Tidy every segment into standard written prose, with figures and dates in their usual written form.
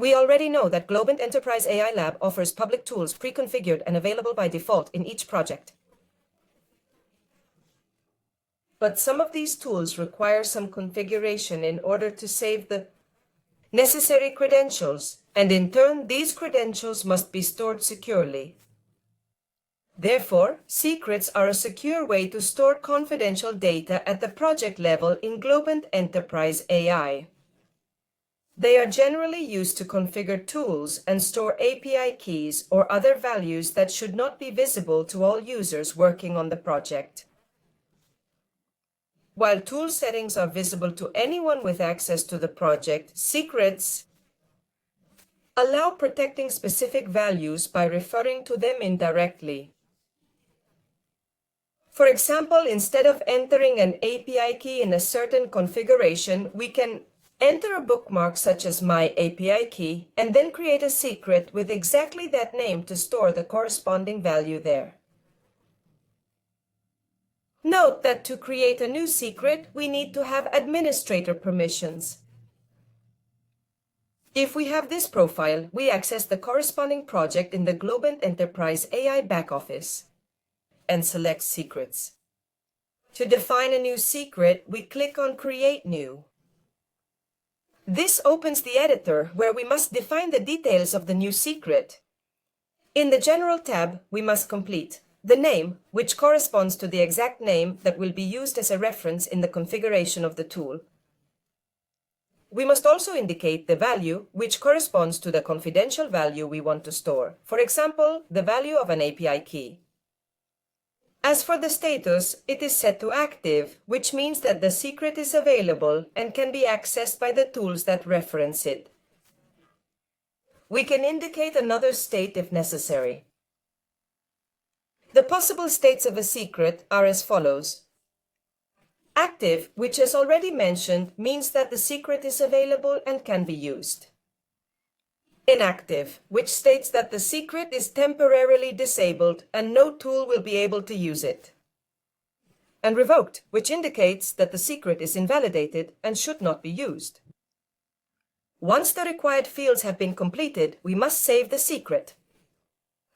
We already know that Globant Enterprise AI Lab offers public tools pre-configured and available by default in each project. But some of these tools require some configuration in order to save the necessary credentials, and in turn, these credentials must be stored securely. Therefore, secrets are a secure way to store confidential data at the project level in Globant Enterprise AI. They are generally used to configure tools and store API keys or other values that should not be visible to all users working on the project. While tool settings are visible to anyone with access to the project, secrets allow protecting specific values by referring to them indirectly. For example, instead of entering an API key in a certain configuration, we can enter a bookmark such as my API key and then create a secret with exactly that name to store the corresponding value there. Note that to create a new secret, we need to have administrator permissions. If we have this profile, we access the corresponding project in the Globant Enterprise AI backoffice and select Secrets. To define a new secret, we click on Create New. This opens the editor where we must define the details of the new secret. In the General tab, we must complete the name, which corresponds to the exact name that will be used as a reference in the configuration of the tool. We must also indicate the value, which corresponds to the confidential value we want to store. For example, the value of an API key. As for the status, it is set to active, which means that the secret is available and can be accessed by the tools that reference it. We can indicate another state if necessary. The possible states of a secret are as follows. Active, which as already mentioned, means that the secret is available and can be used. Inactive, which states that the secret is temporarily disabled and no tool will be able to use it. And revoked, which indicates that the secret is invalidated and should not be used. Once the required fields have been completed, we must save the secret.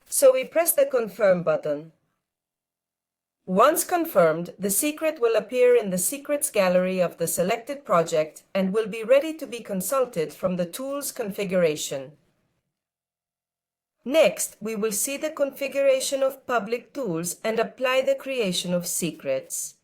So we press the Confirm button. Once confirmed, the secret will appear in the secrets gallery of the selected project and will be ready to be consulted from the tool's configuration. Next, we will see the configuration of public tools and apply the creation of secrets.